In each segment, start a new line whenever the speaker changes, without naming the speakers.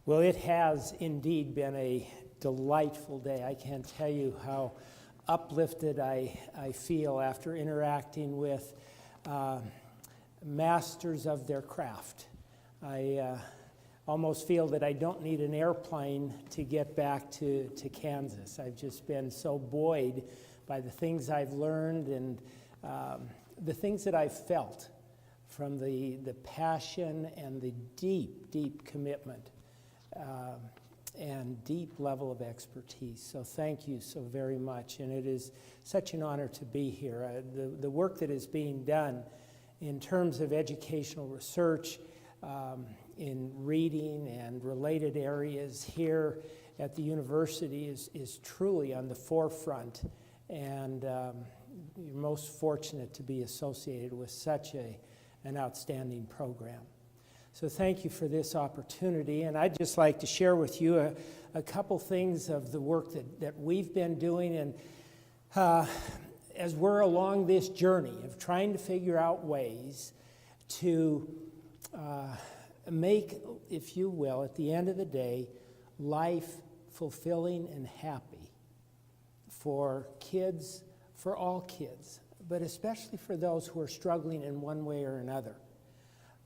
Well, it has indeed been a delightful day. I can't tell you how uplifted I feel after interacting with masters of their craft. I almost feel that I don't need an airplane to get back to Kansas. I've just been so buoyed by the things I've learned and the things that I've felt from the passion and the deep, deep commitment and deep level of expertise. So thank you so very much. And it is such an honor to be here. The work that is being done in terms of educational research, in reading and related areas here at the university is truly on the forefront. And you're most fortunate to be associated with such an outstanding program. So thank you for this opportunity, and I'd just like to share with you a couple things of the work that we've been doing, and as we're along this journey of trying to figure out ways to make, if you will, at the end of the day, life fulfilling and happy for kids, for all kids, but especially for those who are struggling in one way or another.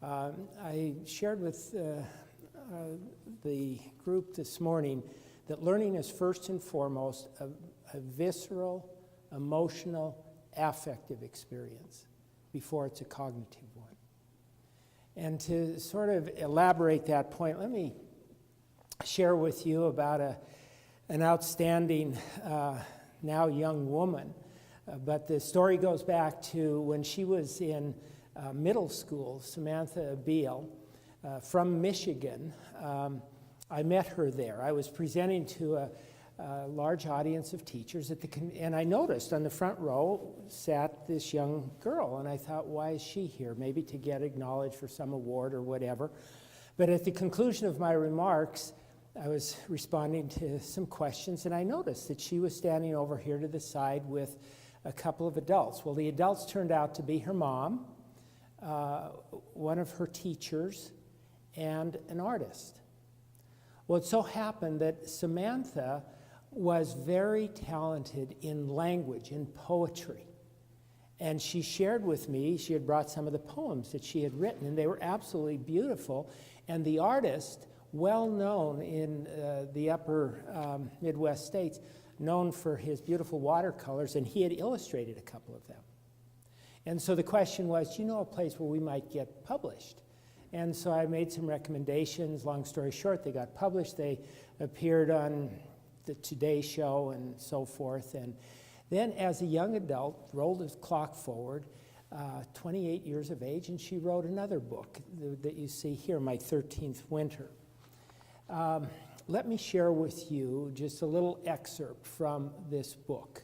I shared with the group this morning that learning is first and foremost a visceral, emotional, affective experience before it's a cognitive one. And to sort of elaborate that point, let me share with you about an outstanding, now young woman. But the story goes back to when she was in middle school, Samantha Beal, from Michigan. I met her there. I was presenting to a large audience of teachers and I noticed on the front row sat this young girl, and I thought, why is she here? Maybe to get acknowledged for some award or whatever. But at the conclusion of my remarks, I was responding to some questions, and I noticed that she was standing over here to the side with a couple of adults. Well, the adults turned out to be her mom, one of her teachers, and an artist. Well, it so happened that Samantha was very talented in language, in poetry. And she shared with me, she had brought some of the poems that she had written, and they were absolutely beautiful. And the artist, well known in the upper Midwest states, known for his beautiful watercolors, and he had illustrated a couple of them. And so the question was, do you know a place where we might get published? And so I made some recommendations. Long story short, they got published. They appeared on the Today Show and so forth. And then as a young adult, rolled his clock forward, 28 years of age, and she wrote another book that you see here, My 13th Winter. Let me share with you just a little excerpt from this book.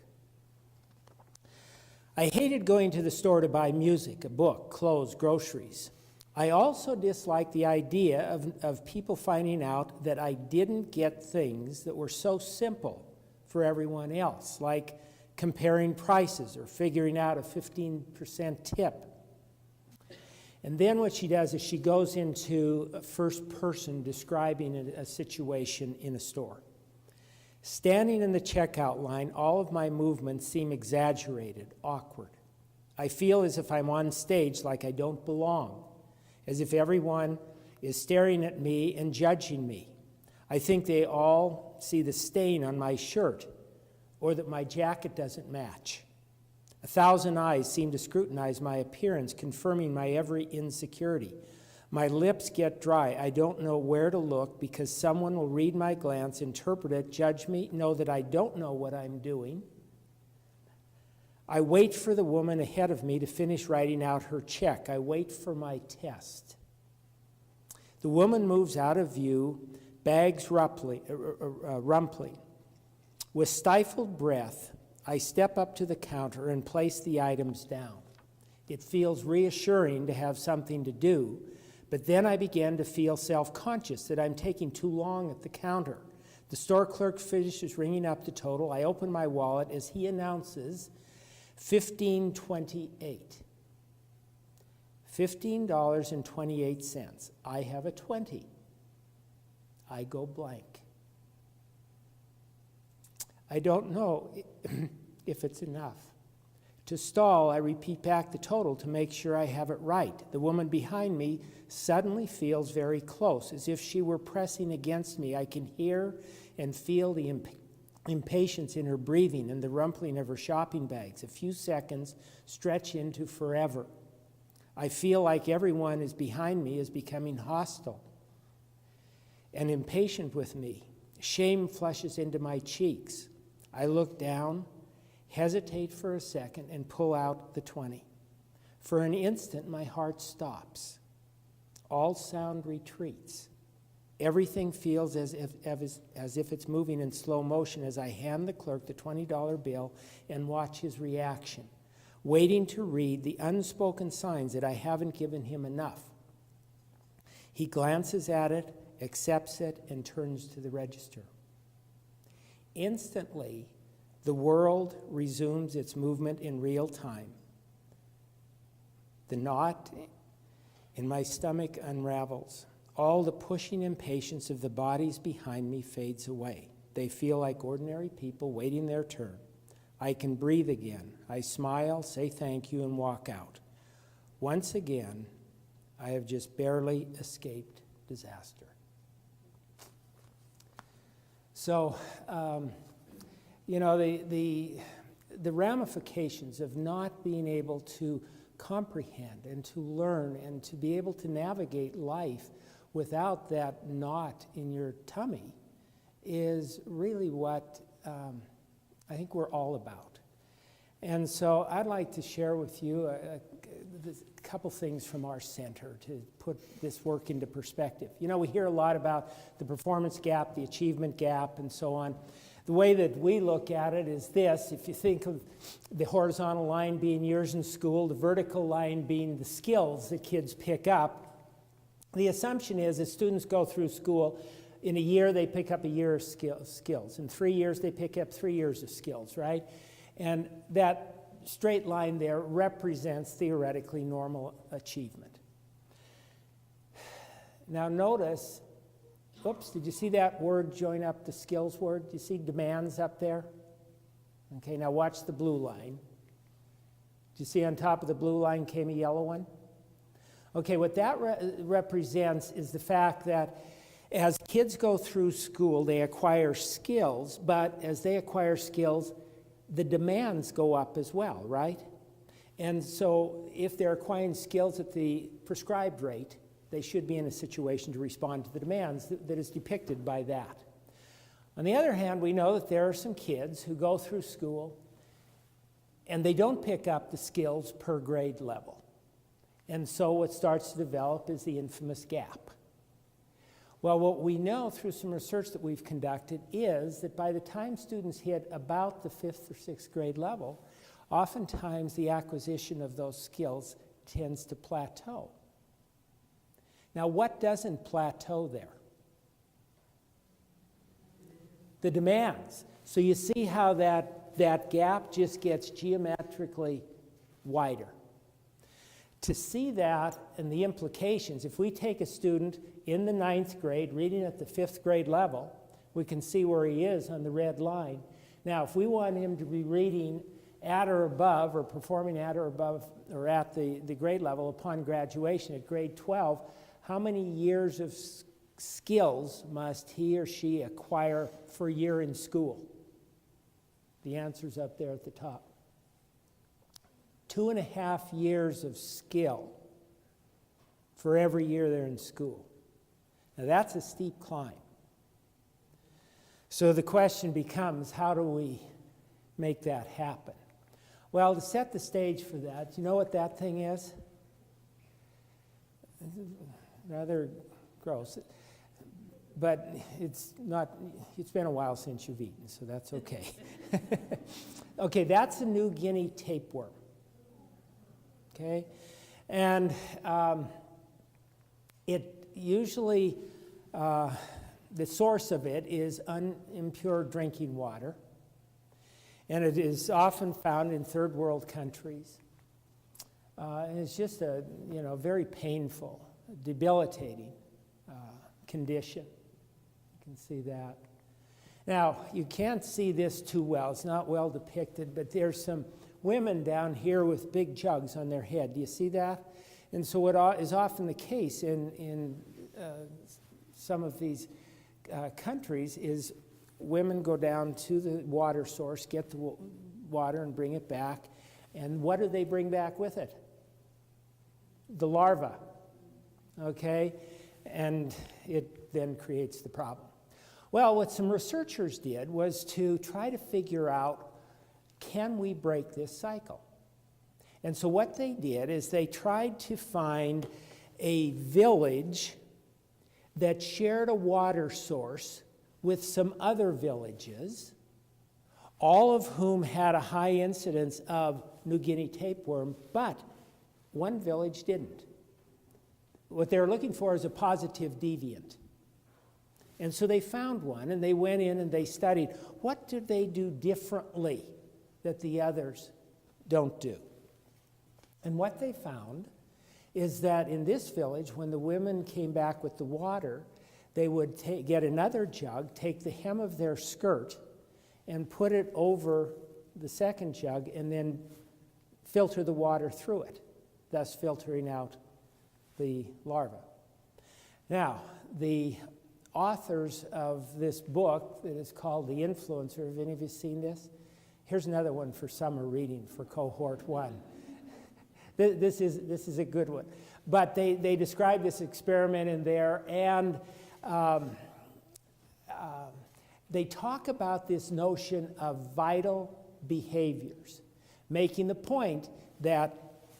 I hated going to the store to buy music, a book, clothes, groceries. I also disliked the idea of people finding out that I didn't get things that were so simple for everyone else, like comparing prices or figuring out a 15% tip. And then what she does is she goes into a first person describing a situation in a store. Standing in the checkout line, all of my movements seem exaggerated, awkward. I feel as if I'm on stage like I don't belong, as if everyone is staring at me and judging me. I think they all see the stain on my shirt or that my jacket doesn't match. 1,000 eyes seem to scrutinize my appearance, confirming my every insecurity. My lips get dry. I don't know where to look because someone will read my glance, interpret it, judge me, know that I don't know what I'm doing. I wait for the woman ahead of me to finish writing out her check. I wait for my test. The woman moves out of view, bags rumpling. With stifled breath, I step up to the counter and place the items down. It feels reassuring to have something to do, but then I begin to feel self-conscious that I'm taking too long at the counter. The store clerk finishes ringing up the total. I open my wallet as he announces $15.28. $15.28. I have a 20. I go blank. I don't know if it's enough. To stall, I repeat back the total to make sure I have it right. The woman behind me suddenly feels very close, as if she were pressing against me. I can hear and feel the impatience in her breathing and the rumpling of her shopping bags. A few seconds stretch into forever. I feel like everyone is behind me is becoming hostile and impatient with me. Shame flushes into my cheeks. I look down, hesitate for a second, and pull out the 20. For an instant, my heart stops. All sound retreats. Everything feels as if it's moving in slow motion as I hand the clerk the $20 bill and watch his reaction, waiting to read the unspoken signs that I haven't given him enough. He glances at it, accepts it, and turns to the register. Instantly, the world resumes its movement in real time. The knot in my stomach unravels. All the pushing impatience of the bodies behind me fades away. They feel like ordinary people waiting their turn. I can breathe again. I smile, say thank you, and walk out. Once again, I have just barely escaped disaster. So, the ramifications of not being able to comprehend and to learn and to be able to navigate life without that knot in your tummy is really what I think we're all about. And so I'd like to share with you a couple things from our center to put this work into perspective. You know, we hear a lot about the performance gap, the achievement gap, and so on. The way that we look at it is this. If you think of the horizontal line being years in school, the vertical line being the skills that kids pick up, the assumption is that students go through school, in a year they pick up a year of skills. In 3 years they pick up 3 years of skills, right? And that straight line there represents theoretically normal achievement. Now notice, oops, did you see that word join up the skills word? Do you see demands up there? Okay, now watch the blue line. Do you see on top of the blue line came a yellow one? Okay, what that represents is the fact that as kids go through school, they acquire skills, but as they acquire skills, the demands go up as well, right? And so if they're acquiring skills at the prescribed rate, they should be in a situation to respond to the demands that is depicted by that. On the other hand, we know that there are some kids who go through school and they don't pick up the skills per grade level. And so what starts to develop is the infamous gap. Well, what we know through some research that we've conducted is that by the time students hit about the 5th or 6th grade level, oftentimes the acquisition of those skills tends to plateau. Now, what doesn't plateau there? The demands. So you see how that gap just gets geometrically wider. To see that and the implications, if we take a student in the 9th grade reading at the 5th grade level, we can see where he is on the red line. Now, if we want him to be reading at or above or performing at or above or at the grade level upon graduation at grade 12, how many years of skills must he or she acquire per year in school? The answer's up there at the top. 2.5 years of skill for every year they're in school. Now that's a steep climb. So the question becomes, how do we make that happen? Well, to set the stage for that, do you know what that thing is? Rather gross. But it's been a while since you've eaten, so that's okay. Okay, that's a new Guinea tapeworm. Okay, and it usually, the source of it is impure drinking water, and it is often found in third world countries. And it's just a very painful, debilitating condition. can see that. Now, you can't see this too well. It's not well depicted, but there's some women down here with big jugs on their head. Do you see that? And so what is often the case in some of these countries is women go down to the water source, get the water and bring it back. And what do they bring back with it? The larva, okay? And it then creates the problem. Well, what some researchers did was to try to figure out, can we break this cycle? And so what they did is they tried to find a village that shared a water source with some other villages, all of whom had a high incidence of New Guinea tapeworm, but one village didn't. What they're looking for is a positive deviant. And so they found one, and they went in and they studied, what do they do differently that the others don't do? And what they found is that in this village, when the women came back with the water, they would get another jug, take the hem of their skirt, and put it over the second jug, and then filter the water through it, thus filtering out the larva. Now, the authors of this book that is called The Influencer, have any of you seen this? Here's another one for summer reading for cohort 1. This is a good one. But they describe this experiment in there, and they talk about this notion of vital behaviors, making the point that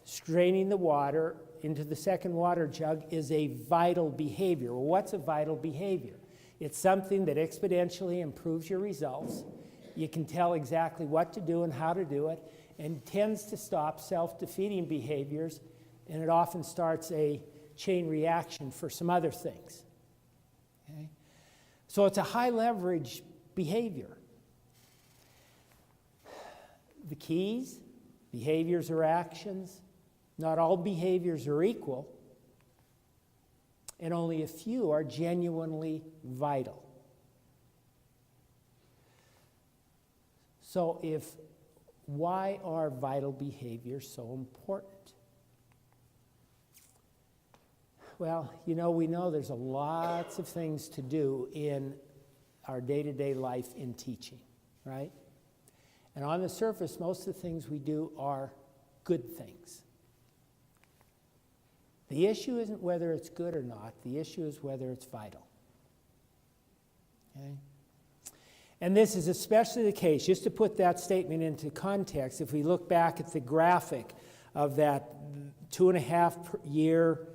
straining the water into the second water jug is a vital behavior. Well, what's a vital behavior? It's something that exponentially improves your results. You can tell exactly what to do and how to do it, and tends to stop self-defeating behaviors, and it often starts a chain reaction for some other things. Okay? So it's a high leverage behavior. The keys, behaviors or actions, not all behaviors are equal, and only a few are genuinely vital. So why are vital behaviors so important? Well, we know there's lots of things to do in our day-to-day life in teaching, right? And on the surface, most of the things we do are good things. The issue isn't whether it's good or not. The issue is whether it's vital. Okay? And this is especially the case, just to put that statement into context, if we look back at the graphic of that 2.5-year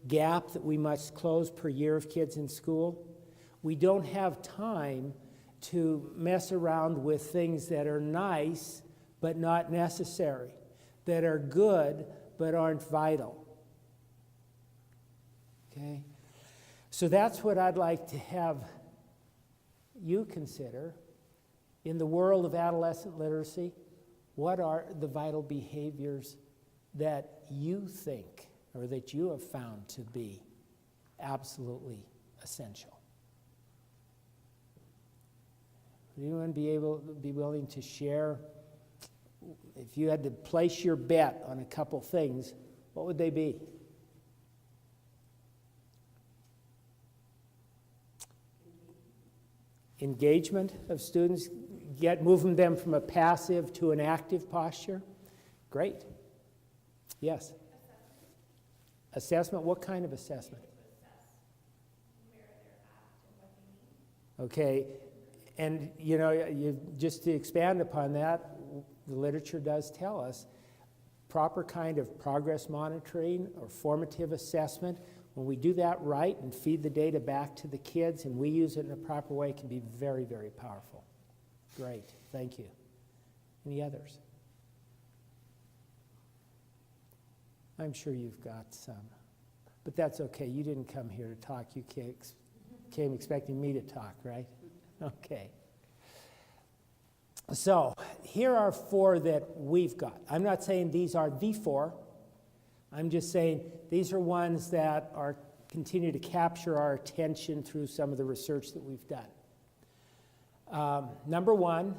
gap that we must close per year of kids in school, we don't have time to mess around with things that are nice but not necessary, that are good but aren't vital. Okay? So that's what I'd like to have you consider. In the world of adolescent literacy, what are the vital behaviors that you think or that you have found to be absolutely essential? Would anyone be willing to share? If you had to place your bet on a couple things, what would they be? Engagement of students, moving them from a passive to an active posture. Great. Yes? Assessment. What kind of assessment? Okay. And, just to expand upon that, the literature does tell us proper kind of progress monitoring or formative assessment, when we do that right and feed the data back to the kids and we use it in a proper way, it can be very, very powerful. Great. Thank you. Any others? I'm sure you've got some. But that's okay. You didn't come here to talk. You came expecting me to talk, right? Okay. So here are 4 that we've got. I'm not saying these are the 4. I'm just saying these are ones that are continue to capture our attention through some of the research that we've done. Number one,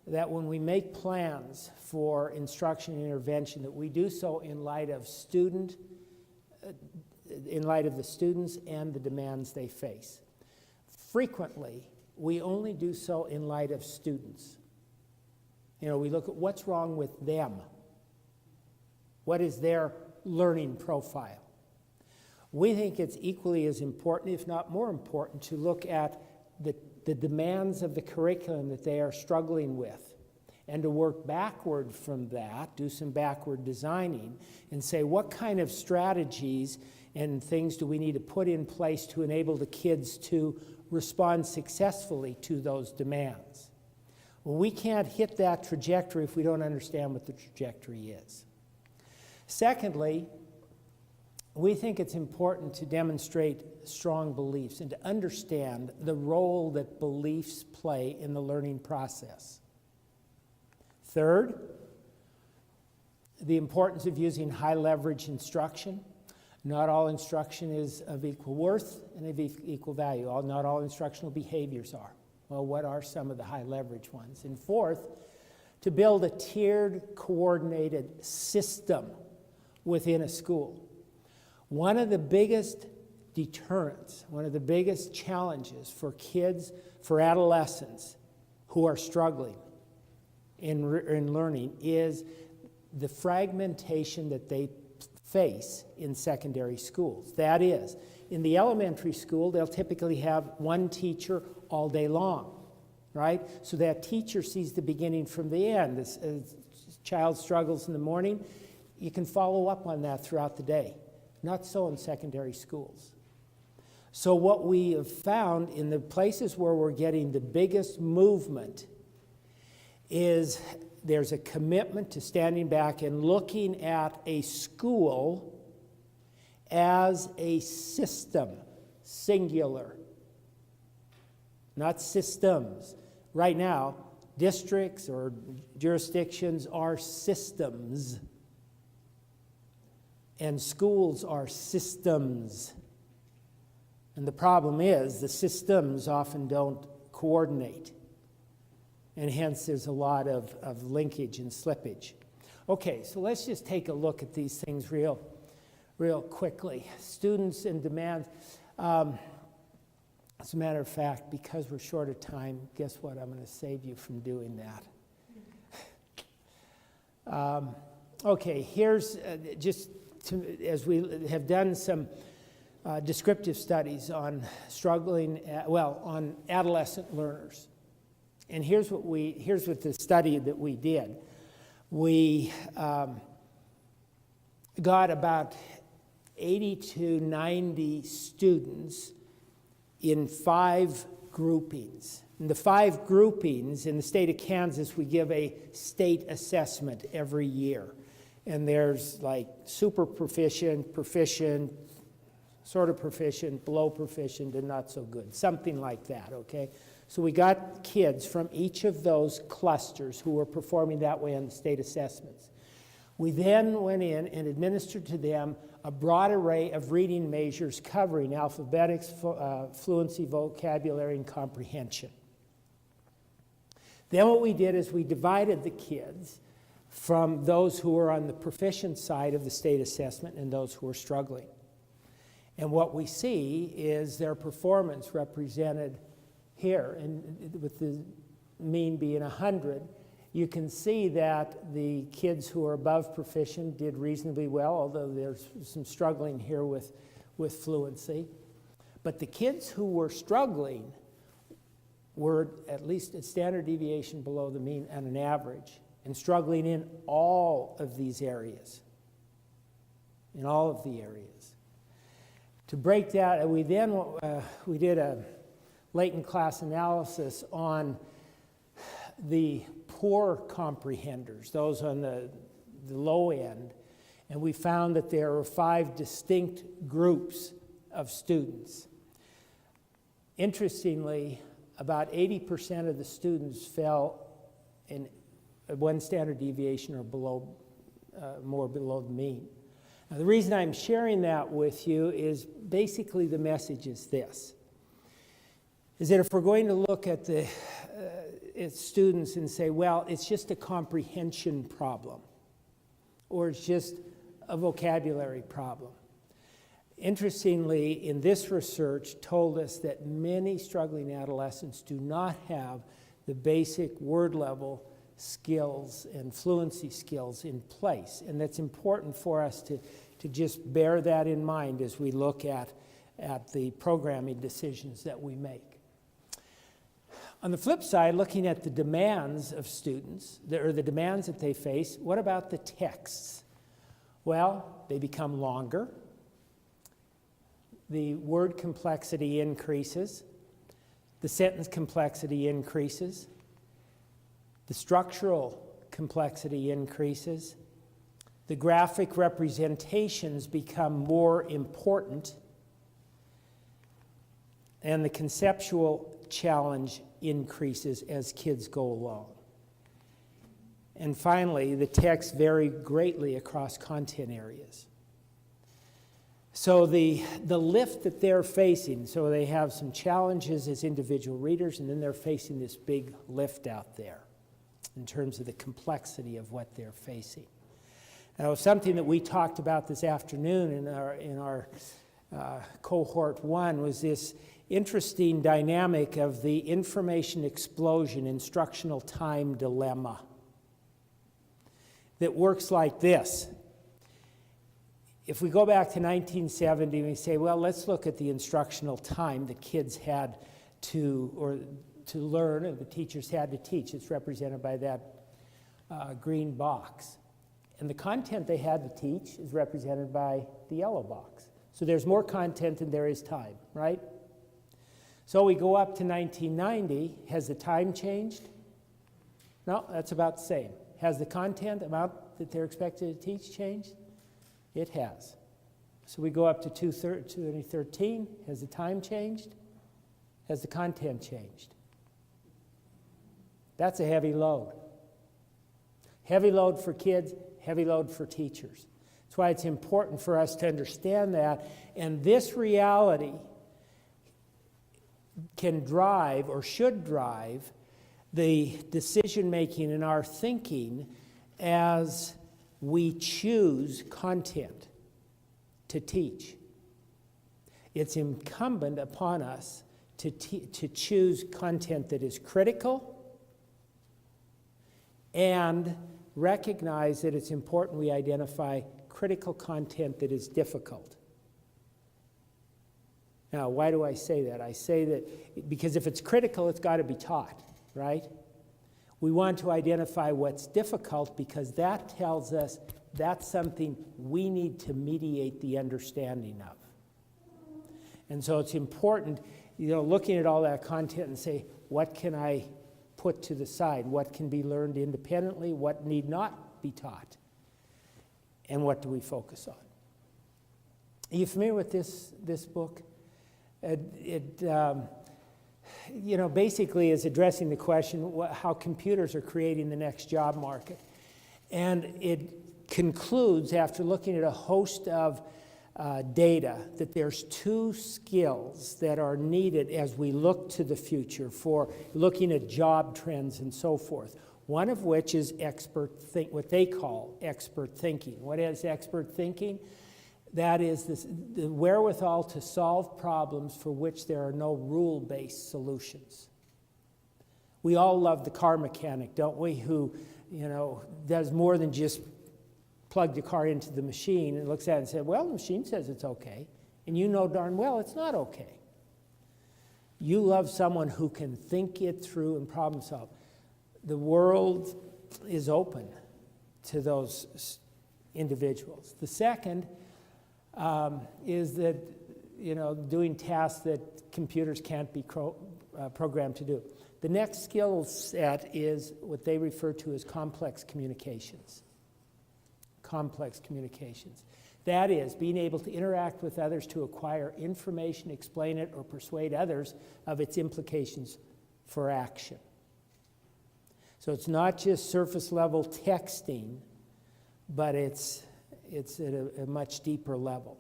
that when we make plans for instruction and intervention, that we do so in light of the students and the demands they face. Frequently, we only do so in light of students. You know, we look at what's wrong with them. What is their learning profile? We think it's equally as important, if not more important, to look at the demands of the curriculum that they are struggling with, and to work backward from that, do some backward designing, and say what kind of strategies and things do we need to put in place to enable the kids to respond successfully to those demands. Well, we can't hit that trajectory if we don't understand what the trajectory is. Secondly, we think it's important to demonstrate strong beliefs and to understand the role that beliefs play in the learning process. Third, the importance of using high leverage instruction. Not all instruction is of equal worth and of equal value. Not all instructional behaviors are. Well, what are some of the high leverage ones? And fourth, to build a tiered, coordinated system within a school. One of the biggest deterrents, one of the biggest challenges for kids, for adolescents who are struggling in learning is the fragmentation that they face in secondary schools. That is, in the elementary school, they'll typically have one teacher all day long, right? So that teacher sees the beginning from the end. As a child struggles in the morning, you can follow up on that throughout the day. Not so in secondary schools. So what we have found in the places where we're getting the biggest movement is there's a commitment to standing back and looking at a school as a system, singular, not systems. Right now, districts or jurisdictions are systems, and schools are systems. And the problem is the systems often don't coordinate. And hence there's a lot of linkage and slippage. Okay, so let's just take a look at these things real quickly. Students and demands. As a matter of fact, because we're short of time, guess what? I'm going to save you from doing that. Okay, here's as we have done some descriptive studies on on adolescent learners. And here's what the study that we did. We got about 80 to 90 students in 5 groupings. In the 5 groupings, in the state of Kansas, we give a state assessment every year. And there's like super proficient, proficient, sort of proficient, below proficient, and not so good. Something like that, okay? So we got kids from each of those clusters who were performing that way on the state assessments. We then went in and administered to them a broad array of reading measures covering alphabetics, fluency, vocabulary, and comprehension. Then what we did is we divided the kids from those who were on the proficient side of the state assessment and those who were struggling. And what we see is their performance represented here, and with the mean being 100, you can see that the kids who are above proficient did reasonably well, although there's some struggling here with fluency. But the kids who were struggling were at least a standard deviation below the mean and an average, and struggling in all of these areas, in all of the areas. To break that, we did a latent class analysis on the poor comprehenders, those on the low end, and we found that there were 5 distinct groups of students. Interestingly, about 80% of the students fell in 1 standard deviation or below, more below the mean. Now, the reason I'm sharing that with you is basically the message is this, is that if we're going to look at at students and say, well, it's just a comprehension problem, or it's just a vocabulary problem. Interestingly, in this research told us that many struggling adolescents do not have the basic word level skills and fluency skills in place. And that's important for us to just bear that in mind as we look at the programming decisions that we make. On the flip side, looking at the demands of students, or the demands that they face, what about the texts? Well, they become longer. The word complexity increases. The sentence complexity increases. The structural complexity increases. The graphic representations become more important. And the conceptual challenge increases as kids go along. And finally, the texts vary greatly across content areas. So the lift that they're facing, so they have some challenges as individual readers, and then they're facing this big lift out there in terms of the complexity of what they're facing. Now, something that we talked about this afternoon in our cohort 1 was this interesting dynamic of the information explosion instructional time dilemma that works like this. If we go back to 1970 and we say, well, let's look at the instructional time the kids had to learn, or the teachers had to teach. It's represented by that green box. And the content they had to teach is represented by the yellow box. So there's more content than there is time, right? So we go up to 1990. Has the time changed? No, that's about the same. Has the content amount that they're expected to teach changed? It has. So we go up to 2013. Has the time changed? Has the content changed? That's a heavy load. Heavy load for kids, heavy load for teachers. That's why it's important for us to understand that. And this reality can drive, or should drive, the decision-making in our thinking as we choose content to teach. It's incumbent upon us to choose content that is critical and recognize that it's important we identify critical content that is difficult. Now, why do I say that? I say that because if it's critical, it's got to be taught, right? We want to identify what's difficult because that tells us that's something we need to mediate the understanding of. And so it's important, looking at all that content and say, what can I put to the side? What can be learned independently? What need not be taught? And what do we focus on? Are you familiar with this book? It basically is addressing the question how computers are creating the next job market. And it concludes, after looking at a host of data, that there's 2 skills that are needed as we look to the future for looking at job trends and so forth. One of which is what they call expert thinking. What is expert thinking? That is the wherewithal to solve problems for which there are no rule-based solutions. We all love the car mechanic, don't we, who does more than just plug the car into the machine and looks at it and says, well, the machine says it's okay, and you know darn well it's not okay. You love someone who can think it through and problem solve. The world is open to those individuals. The second is that, doing tasks that computers can't be programmed to do. The next skill set is what they refer to as complex communications. Complex communications. That is, being able to interact with others to acquire information, explain it, or persuade others of its implications for action. So it's not just surface level texting, but it's at a much deeper level.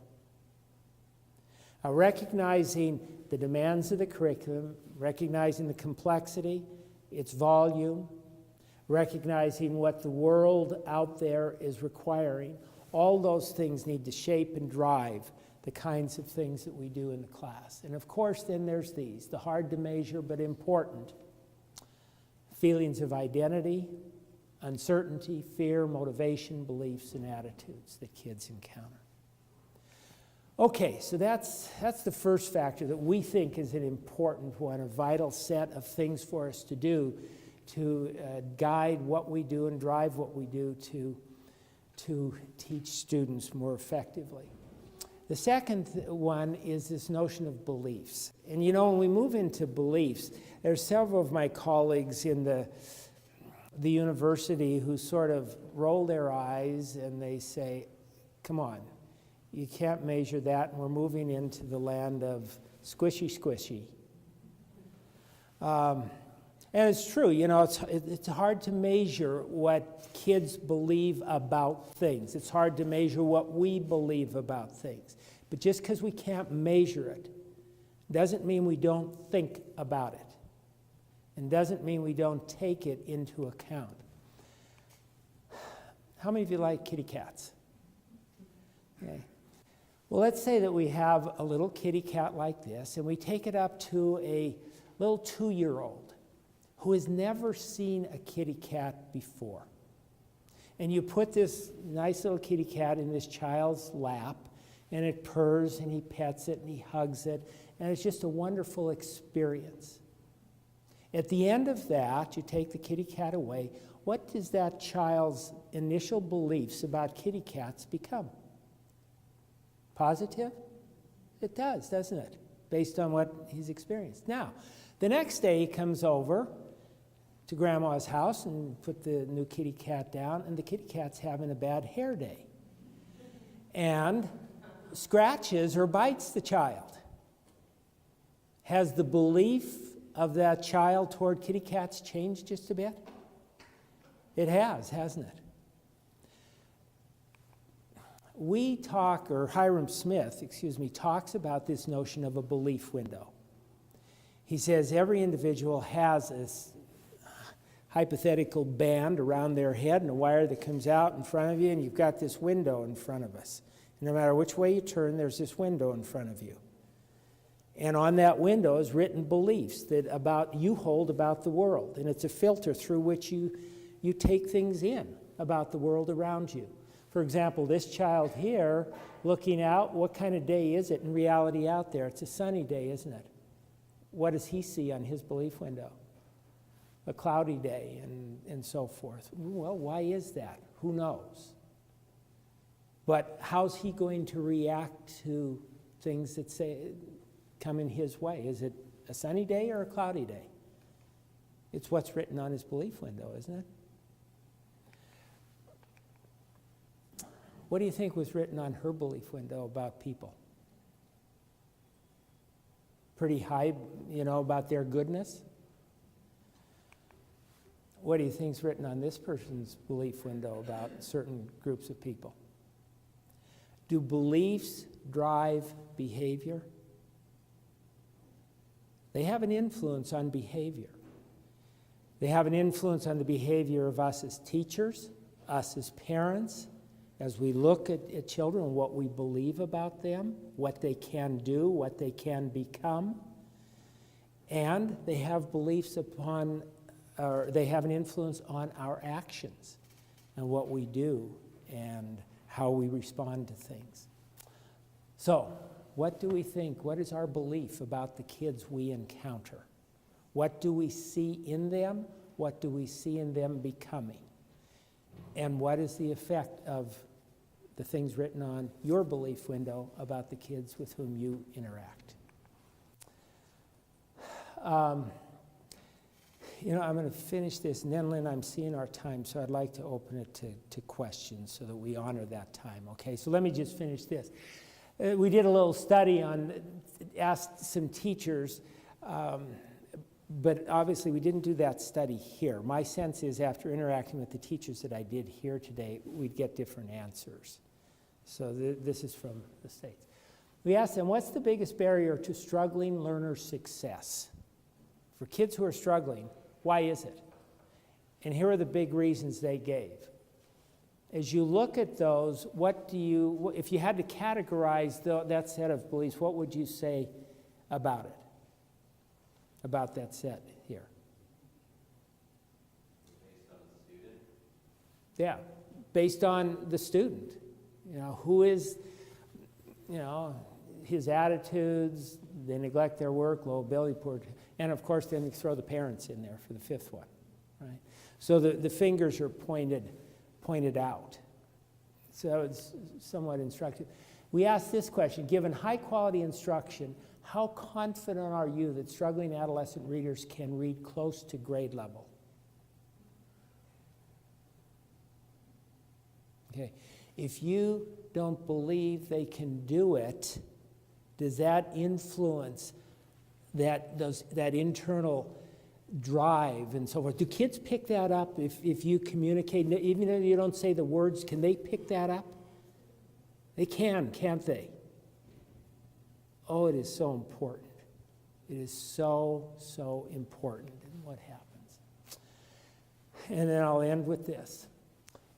Recognizing the demands of the curriculum, recognizing the complexity, its volume, recognizing what the world out there is requiring. All those things need to shape and drive the kinds of things that we do in the class. And of course, then there's these, the hard to measure but important feelings of identity, uncertainty, fear, motivation, beliefs, and attitudes that kids encounter. Okay, so that's the first factor that we think is an important one, a vital set of things for us to do to guide what we do and drive what we do to teach students more effectively. The second one is this notion of beliefs. And you know, when we move into beliefs, there's several of my colleagues in the university who sort of roll their eyes and they say, come on, you can't measure that, and we're moving into the land of squishy, squishy. And it's true, you know, it's hard to measure what kids believe about things. It's hard to measure what we believe about things. But just because we can't measure it doesn't mean we don't think about it. And doesn't mean we don't take it into account. How many of you like kitty cats? Okay. Well, let's say that we have a little kitty cat like this, and we take it up to a little 2-year-old who has never seen a kitty cat before. And you put this nice little kitty cat in this child's lap, and it purrs, and he pets it, and he hugs it, and it's just a wonderful experience. At the end of that, you take the kitty cat away. What does that child's initial beliefs about kitty cats become? Positive? It does, doesn't it? Based on what he's experienced. Now, the next day he comes over to Grandma's house and put the new kitty cat down, and the kitty cat's having a bad hair day. And scratches or bites the child. Has the belief of that child toward kitty cats changed just a bit? It has, hasn't it? Hiram Smith, talks about this notion of a belief window. He says every individual has this hypothetical band around their head and a wire that comes out in front of you, and you've got this window in front of us. And no matter which way you turn, there's this window in front of you. And on that window is written beliefs that you hold about the world. And it's a filter through which you take things in about the world around you. For example, this child here, looking out, what kind of day is it in reality out there? It's a sunny day, isn't it? What does he see on his belief window? A cloudy day and so forth. Well, why is that? Who knows? But how's he going to react to things that come in his way? Is it a sunny day or a cloudy day? It's what's written on his belief window, isn't it? What do you think was written on her belief window about people? Pretty high, about their goodness? What do you think is written on this person's belief window about certain groups of people? Do beliefs drive behavior? They have an influence on behavior. They have an influence on the behavior of us as teachers, us as parents, as we look at children and what we believe about them, what they can do, what they can become. And they have they have an influence on our actions and what we do and how we respond to things. So, what do we think? What is our belief about the kids we encounter? What do we see in them? What do we see in them becoming? And what is the effect of the things written on your belief window about the kids with whom you interact? I'm going to finish this, and then, Lynn, I'm seeing our time, so I'd like to open it to questions so that we honor that time, okay? So let me just finish this. We did a little study asked some teachers, but obviously we didn't do that study here. My sense is after interacting with the teachers that I did here today, we'd get different answers. So this is from the States. We asked them, what's the biggest barrier to struggling learner success? For kids who are struggling, why is it? And here are the big reasons they gave. As you look at those, if you had to categorize that set of beliefs, what would you say about it? About that set here?
Based on the student?
Yeah, based on the student. Who is, his attitudes, they neglect their work, low ability, poor, and of course then you throw the parents in there for the fifth one, right? So the fingers are pointed out. So it's somewhat instructive. We asked this question, given high quality instruction, how confident are you that struggling adolescent readers can read close to grade level? Okay, if you don't believe they can do it, does that influence that internal drive and so forth? Do kids pick that up if you communicate, even though you don't say the words, can they pick that up? They can, can't they? Oh, it is so important. It is so, so important in what happens. And then I'll end with this.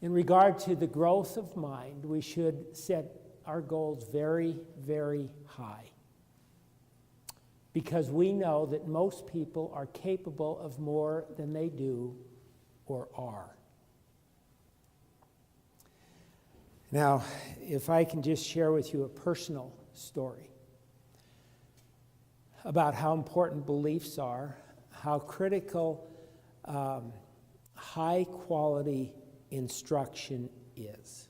In regard to the growth of mind, we should set our goals very, very high. Because we know that most people are capable of more than they do or are. Now, if I can just share with you a personal story about how important beliefs are, how critical high-quality instruction is.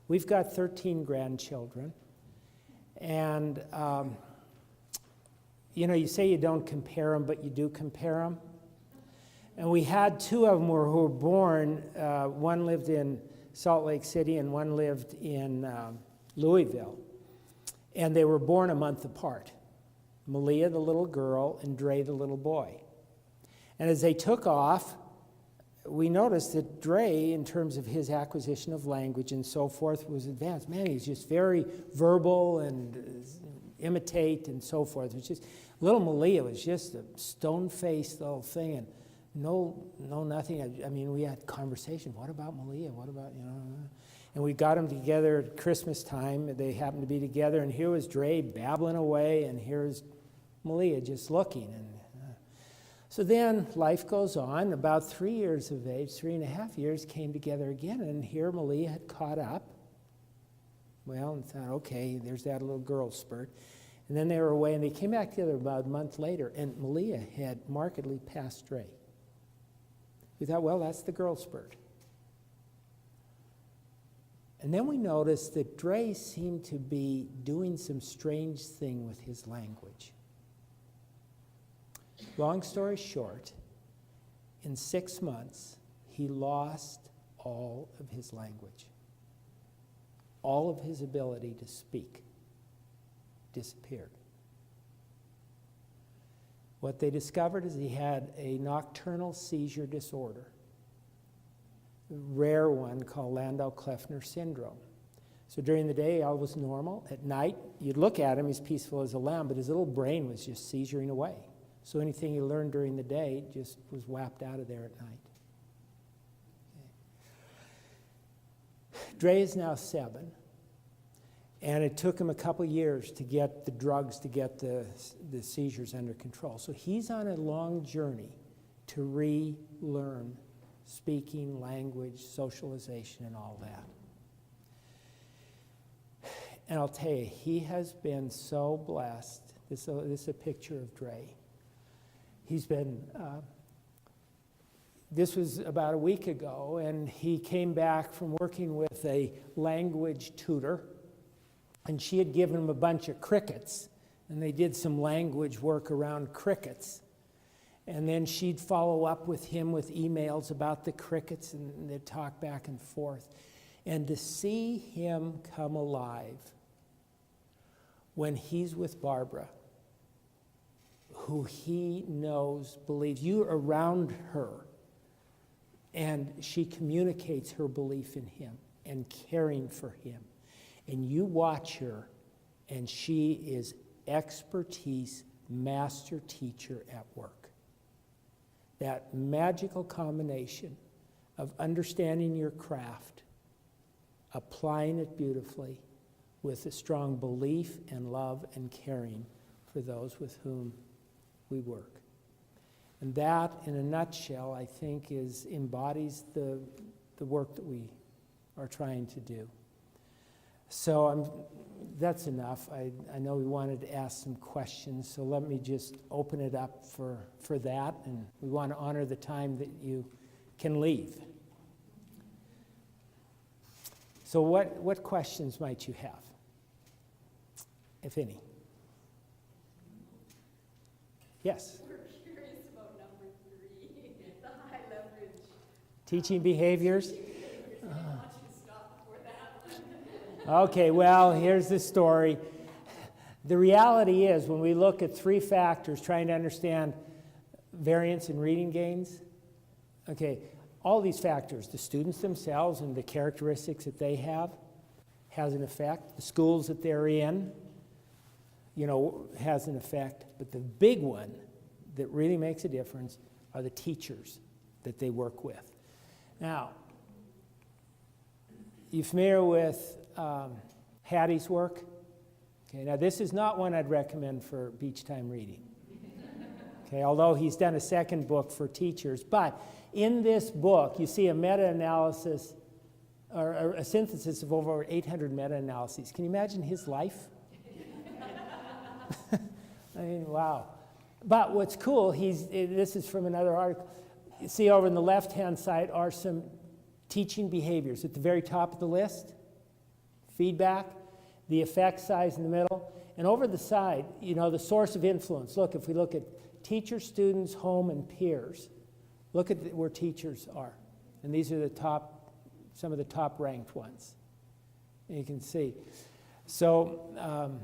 We've got 13 grandchildren, and you say you don't compare them, but you do compare them. And we had two of them who were born, one lived in Salt Lake City and one lived in Louisville. And they were born a month apart. Malia, the little girl, and Dre, the little boy. And as they took off, we noticed that Dre, in terms of his acquisition of language and so forth, was advanced. Man, he's just very verbal and imitate and so forth. It was just, little Malia was just a stone-faced little thing, and no nothing. I mean, we had conversation. What about Malia? What about, And we got them together at Christmas time. They happened to be together, and here was Dre babbling away, and here's Malia just looking. And so then life goes on. About 3 years of age, 3.5 years, came together again, and here Malia had caught up. Well, and thought, okay, there's that little girl spurt. And then they were away, and they came back together about a month later, and Malia had markedly passed Dre. We thought, well, that's the girl spurt. And then we noticed that Dre seemed to be doing some strange thing with his language. Long story short, in 6 months, he lost all of his language. All of his ability to speak disappeared. What they discovered is he had a nocturnal seizure disorder, a rare one called Landau-Kleffner syndrome. So during the day, all was normal. At night, you'd look at him, he's peaceful as a lamb, but his little brain was just seizuring away. So anything he learned during the day just was whapped out of there at night. Okay. Dre is now 7. And it took him a couple years to get the drugs to get the seizures under control. So he's on a long journey to relearn speaking, language, socialization, and all that. And I'll tell you, he has been so blessed. This is a picture of Dre. He's been, this was about a week ago, and he came back from working with a language tutor. And she had given him a bunch of crickets, and they did some language work around crickets. And then she'd follow up with him with emails about the crickets, and they'd talk back and forth. And to see him come alive when he's with Barbara, who he knows, believes, you're around her, and she communicates her belief in him and caring for him. And you watch her, and she is expertise master teacher at work. That magical combination of understanding your craft, applying it beautifully, with a strong belief and love and caring for those with whom we work. And that, in a nutshell, I think embodies the work that we are trying to do. So that's enough. I know we wanted to ask some questions, so let me just open it up for that, and we want to honor the time that you can leave. So what questions might you have, if any? Yes?
We're curious about number 3, the high leverage.
Teaching behaviors?
I want you to stop before that one.
Okay, well, here's the story. The reality is, when we look at 3 factors trying to understand variance in reading gains, okay, all these factors, the students themselves and the characteristics that they have, has an effect. The schools that they're in, has an effect. But the big one that really makes a difference are the teachers that they work with. Now, you familiar with Hattie's work? Okay, now this is not one I'd recommend for beach time reading. Okay, although he's done a second book for teachers. But in this book, you see a meta-analysis, or a synthesis of over 800 meta-analyses. Can you imagine his life? I mean, wow. But what's cool, this is from another article. You see over on the left-hand side are some teaching behaviors. At the very top of the list, feedback, the effect size in the middle, and over the side, the source of influence. Look, if we look at teachers, students, home, and peers, look at where teachers are. And these are some of the top ranked ones. And you can see. So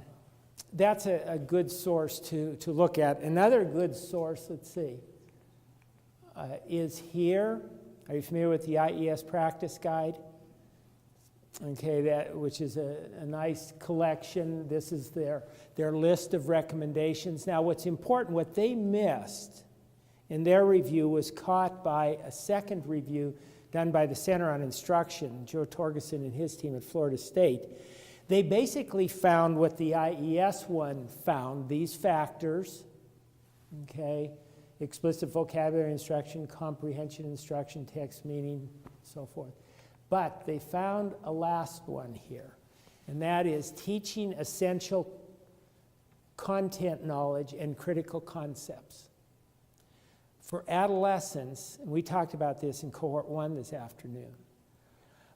that's a good source to look at. Another good source, let's see, is here. Are you familiar with the Ies Practice Guide? Okay, which is a nice collection. This is their list of recommendations. Now, what's important, what they missed in their review was caught by a second review done by the Center on Instruction, Joe Torgeson and his team at Florida State. They basically found what the IES one found, these factors, okay, explicit vocabulary instruction, comprehension instruction, text meaning, so forth. But they found a last one here, and that is teaching essential content knowledge and critical concepts. For adolescents, and we talked about this in Cohort 1 this afternoon,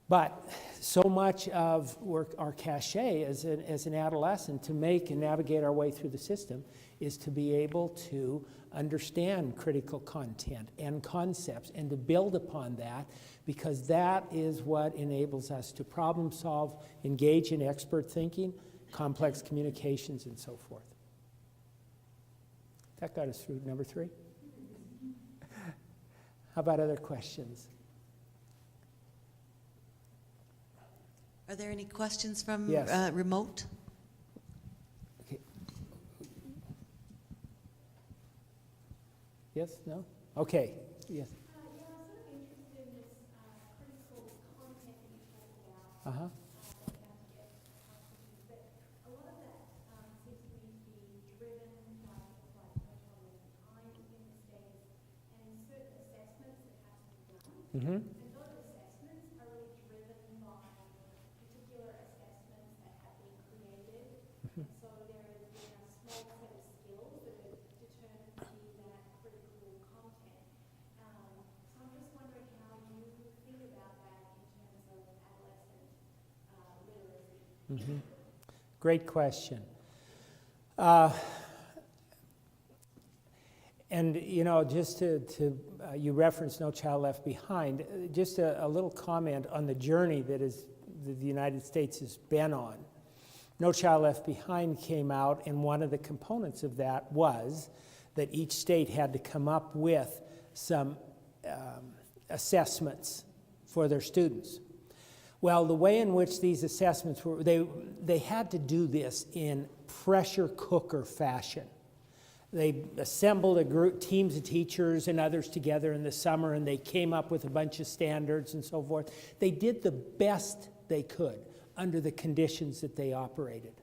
but so much of our cachet as an adolescent to make and navigate our way through the system is to be able to understand critical content and concepts and to build upon that, because that is what enables us to problem solve, engage in expert thinking, complex communications, and so forth. That got us through number 3. How about other questions?
Are there any questions from
Yes.
remote?
Okay. Yes? No? Okay. Yes.
Yeah, I'm sort of interested in this critical content that you talk about.
Uh-huh.
But a lot of that seems to me to be driven by things like no child left behind in the States and certain assessments that have to be done.
Mm-hmm.
And those assessments are really driven by particular assessments that have been created. And so there is a small set of skills that are determined to be that critical content. So I'm just wondering how you think about that in terms of adolescent literacy.
Mm-hmm. Great question. And, just to you referenced No Child Left Behind, just a little comment on the journey that the United States has been on. No Child Left Behind came out, and one of the components of that was that each state had to come up with some assessments for their students. Well, the way in which these assessments were, they had to do this in pressure cooker fashion. They assembled a group, teams of teachers and others together in the summer, and they came up with a bunch of standards and so forth. They did the best they could under the conditions that they operated.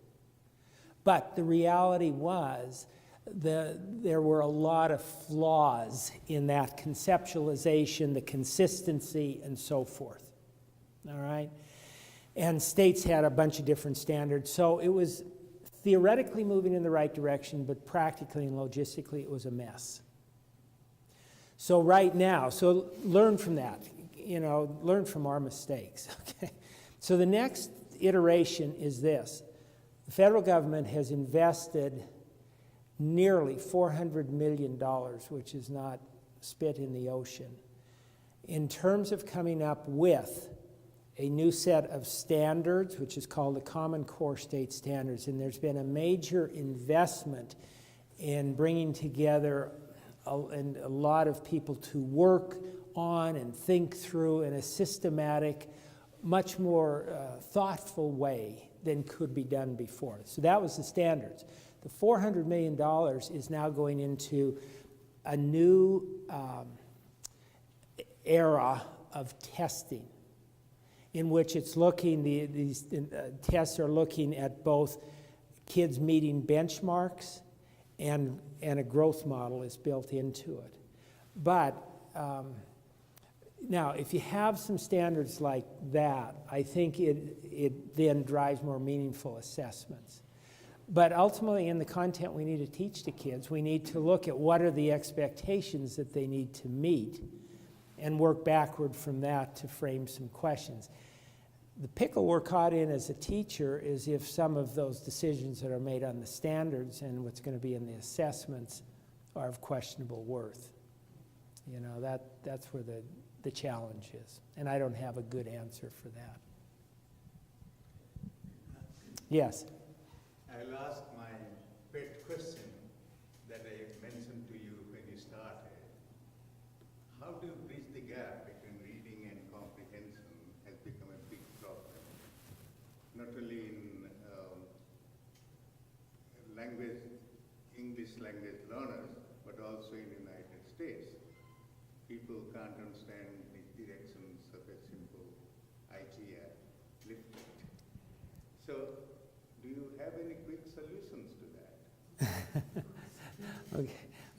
But the reality was there were a lot of flaws in that conceptualization, the consistency, and so forth. All right? And states had a bunch of different standards. So it was theoretically moving in the right direction, but practically and logistically it was a mess. So right now, so learn from that. Learn from our mistakes. Okay? So the next iteration is this. The federal government has invested nearly $400 million, which is not spit in the ocean, in terms of coming up with a new set of standards, which is called the Common Core State Standards. And there's been a major investment in bringing together a lot of people to work on and think through in a systematic, much more thoughtful way than could be done before. So that was the standards. The $400 million is now going into a new era of testing, in which it's looking, these tests are looking at both kids meeting benchmarks and a growth model is built into it. But now, if you have some standards like that, I think it then drives more meaningful assessments. But ultimately, in the content we need to teach to kids, we need to look at what are the expectations that they need to meet and work backward from that to frame some questions. The pickle we're caught in as a teacher is if some of those decisions that are made on the standards and what's going to be in the assessments are of questionable worth. That's where the challenge is. And I don't have a good answer for that. Yes?
I'll ask my pet question that I mentioned to you when you started. How do you bridge the gap between reading and comprehension has become a big problem, not only in English language learners, but also in the United States. People can't understand the directions of a simple IGR leaflet. So, do you have any quick solutions to that?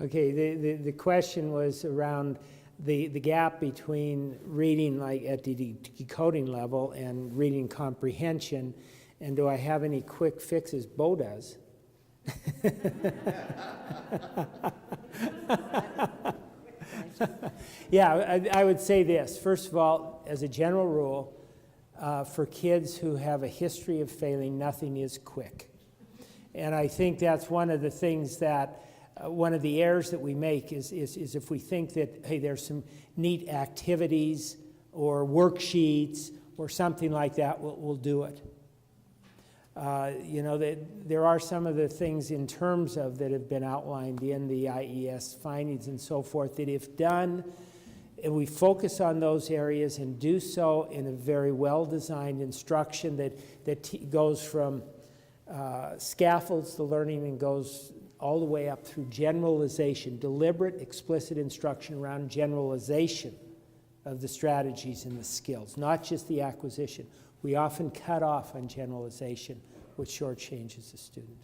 Okay. The question was around the gap between reading like at the decoding level and reading comprehension, and do I have any quick fixes? Bo does. Yeah, I would say this. First of all, as a general rule, for kids who have a history of failing, nothing is quick. And I think that's one of the things that, one of the errors that we make is if we think that, hey, there's some neat activities or worksheets or something like that, we'll do it. There are some of the things in terms of that have been outlined in the IES findings and so forth that if done, and we focus on those areas and do so in a very well-designed instruction that goes from scaffolds the learning and goes all the way up through generalization, deliberate, explicit instruction around generalization of the strategies and the skills, not just the acquisition. We often cut off on generalization, which shortchanges the student.